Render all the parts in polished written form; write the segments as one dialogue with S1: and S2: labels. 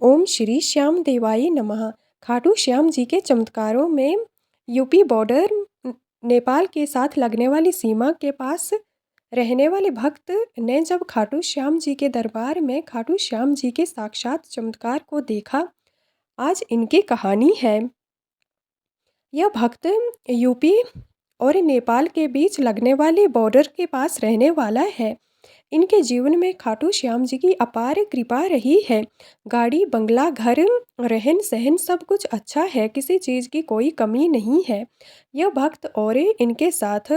S1: ओम श्री श्याम देवाय नमः। खाटू श्याम जी के चमत्कारों में यूपी बॉर्डर नेपाल के साथ लगने वाली सीमा के पास रहने वाले भक्त ने जब खाटू श्याम जी के दरबार में खाटू श्याम जी के साक्षात चमत्कार को देखा, आज इनकी कहानी है। यह भक्त यूपी और नेपाल के बीच लगने वाले बॉर्डर के पास रहने वाला है। इनके जीवन में खाटू श्याम जी की अपार कृपा रही है। गाड़ी, बंगला, घर, रहन सहन सब कुछ अच्छा है, किसी चीज़ की कोई कमी नहीं है। यह भक्त और इनके साथ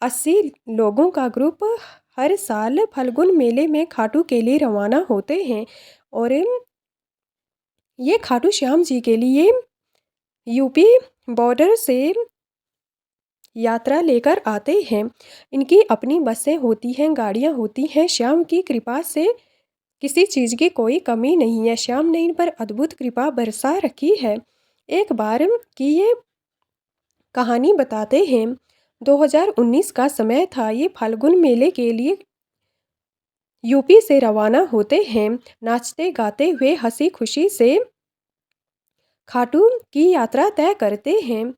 S1: 80 लोगों का ग्रुप हर साल फल्गुन मेले में खाटू के लिए रवाना होते हैं और ये खाटू श्याम जी के लिए यूपी बॉर्डर से यात्रा लेकर आते हैं। इनकी अपनी बसें होती हैं, गाड़ियाँ होती हैं। श्याम की कृपा से किसी चीज़ की कोई कमी नहीं है। श्याम ने इन पर अद्भुत कृपा बरसा रखी है। एक बार की ये कहानी बताते हैं। 2019 का समय था। ये फाल्गुन मेले के लिए यूपी से रवाना होते हैं। नाचते गाते हुए हंसी खुशी से खाटू की यात्रा तय करते हैं।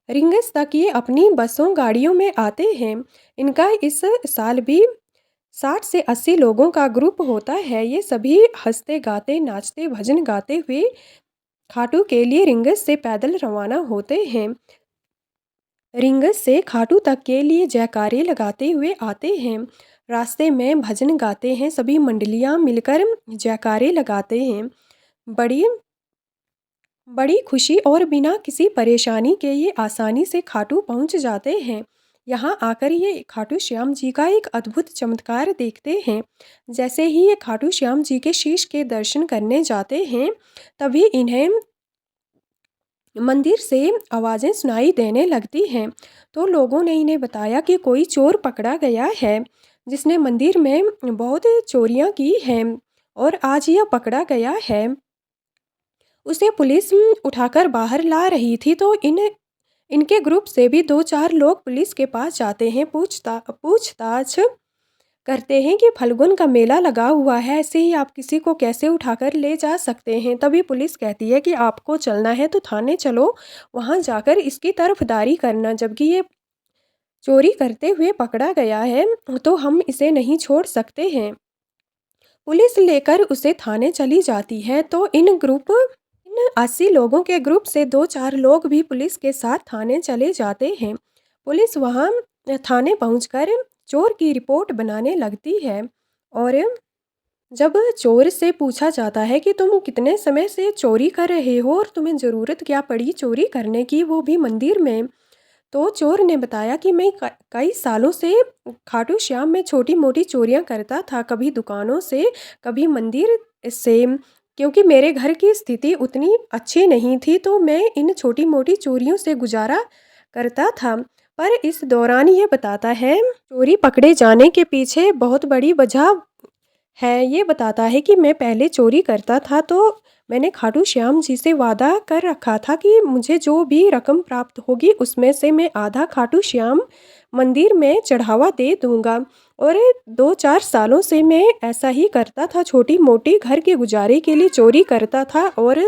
S1: रिंगस तक ये अपनी बसों गाड़ियों में आते हैं। इनका इस साल भी 60 से 80 लोगों का ग्रुप होता है। ये सभी हंसते गाते नाचते भजन गाते हुए खाटू के लिए रिंगस से पैदल रवाना होते हैं। रिंगस से खाटू तक के लिए जयकारे लगाते हुए आते हैं। रास्ते में भजन गाते हैं। सभी मंडलियां मिलकर जयकारे लगाते हैं। बड़ी खुशी और बिना किसी परेशानी के ये आसानी से खाटू पहुंच जाते हैं। यहाँ आकर ये खाटू श्याम जी का एक अद्भुत चमत्कार देखते हैं। जैसे ही ये खाटू श्याम जी के शीश के दर्शन करने जाते हैं, तभी इन्हें मंदिर से आवाज़ें सुनाई देने लगती हैं। तो लोगों ने इन्हें बताया कि कोई चोर पकड़ा गया है, जिसने मंदिर में बहुत चोरियाँ की हैं और आज यह पकड़ा गया है। उसे पुलिस उठाकर बाहर ला रही थी। तो इनके ग्रुप से भी 2-4 लोग पुलिस के पास जाते हैं, पूछताछ करते हैं कि फल्गुन का मेला लगा हुआ है, ऐसे ही आप किसी को कैसे उठाकर ले जा सकते हैं। तभी पुलिस कहती है कि आपको चलना है तो थाने चलो, वहाँ जाकर इसकी तरफदारी करना। जबकि ये चोरी करते हुए पकड़ा गया है तो हम इसे नहीं छोड़ सकते हैं। पुलिस लेकर उसे थाने चली जाती है। तो इन 80 लोगों के ग्रुप से 2-4 लोग भी पुलिस के साथ थाने चले जाते हैं। पुलिस वहां थाने पहुंचकर चोर की रिपोर्ट बनाने लगती है और जब चोर से पूछा जाता है कि तुम कितने समय से चोरी कर रहे हो और तुम्हें ज़रूरत क्या पड़ी चोरी करने की, वो भी मंदिर में, तो चोर ने बताया कि मैं कई सालों से खाटू श्याम में छोटी मोटी चोरियां करता था, कभी दुकानों से, कभी मंदिर से। क्योंकि मेरे घर की स्थिति उतनी अच्छी नहीं थी तो मैं इन छोटी मोटी चोरियों से गुजारा करता था। पर इस दौरान ये बताता है चोरी पकड़े जाने के पीछे बहुत बड़ी वजह है। ये बताता है कि मैं पहले चोरी करता था तो मैंने खाटू श्याम जी से वादा कर रखा था कि मुझे जो भी रकम प्राप्त होगी उसमें से मैं आधा खाटू श्याम मंदिर में चढ़ावा दे दूंगा। और 2-4 सालों से मैं ऐसा ही करता था, छोटी मोटी घर के गुजारे के लिए चोरी करता था और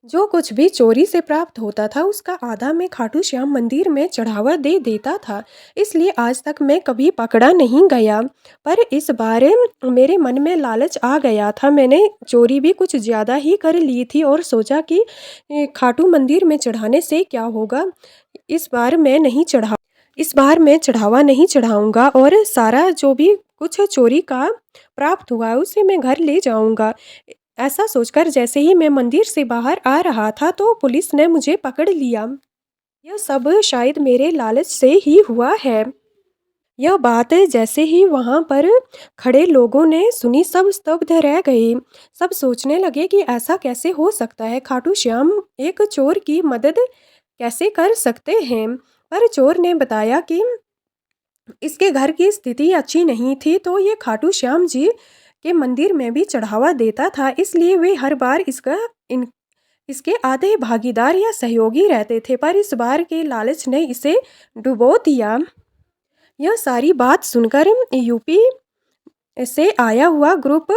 S1: जो कुछ भी चोरी से प्राप्त होता था उसका आधा मैं खाटू श्याम मंदिर में चढ़ावा दे देता था। इसलिए आज तक मैं कभी पकड़ा नहीं गया। पर इस बार मेरे मन में लालच आ गया था। मैंने चोरी भी कुछ ज़्यादा ही कर ली थी और सोचा कि खाटू मंदिर में चढ़ाने से क्या होगा, इस बार मैं चढ़ावा नहीं चढ़ाऊंगा और सारा जो भी कुछ चोरी का प्राप्त हुआ है उसे मैं घर ले जाऊंगा। ऐसा सोचकर जैसे ही मैं मंदिर से बाहर आ रहा था तो पुलिस ने मुझे पकड़ लिया। यह सब शायद मेरे लालच से ही हुआ है। यह बात जैसे ही वहाँ पर खड़े लोगों ने सुनी, सब स्तब्ध रह गए। सब सोचने लगे कि ऐसा कैसे हो सकता है, खाटू श्याम एक चोर की मदद कैसे कर सकते हैं। पर चोर ने बताया कि इसके घर की स्थिति अच्छी नहीं थी तो ये खाटू श्याम जी के मंदिर में भी चढ़ावा देता था, इसलिए वे हर बार इसके आधे भागीदार या सहयोगी रहते थे। पर इस बार के लालच ने इसे डुबो दिया। यह सारी बात सुनकर यूपी से आया हुआ ग्रुप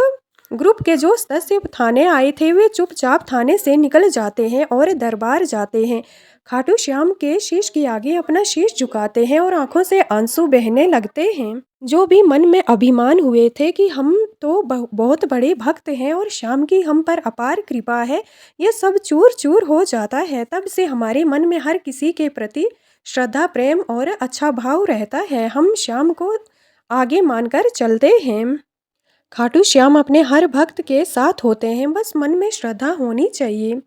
S1: ग्रुप के जो सदस्य थाने आए थे वे चुपचाप थाने से निकल जाते हैं और दरबार जाते हैं। खाटू श्याम के शीश के आगे अपना शीश झुकाते हैं और आंखों से आंसू बहने लगते हैं। जो भी मन में अभिमान हुए थे कि हम तो बहुत बड़े भक्त हैं और श्याम की हम पर अपार कृपा है, ये सब चूर चूर हो जाता है। तब से हमारे मन में हर किसी के प्रति श्रद्धा, प्रेम और अच्छा भाव रहता है। हम श्याम को आगे मानकर चलते हैं। खाटू श्याम अपने हर भक्त के साथ होते हैं, बस मन में श्रद्धा होनी चाहिए।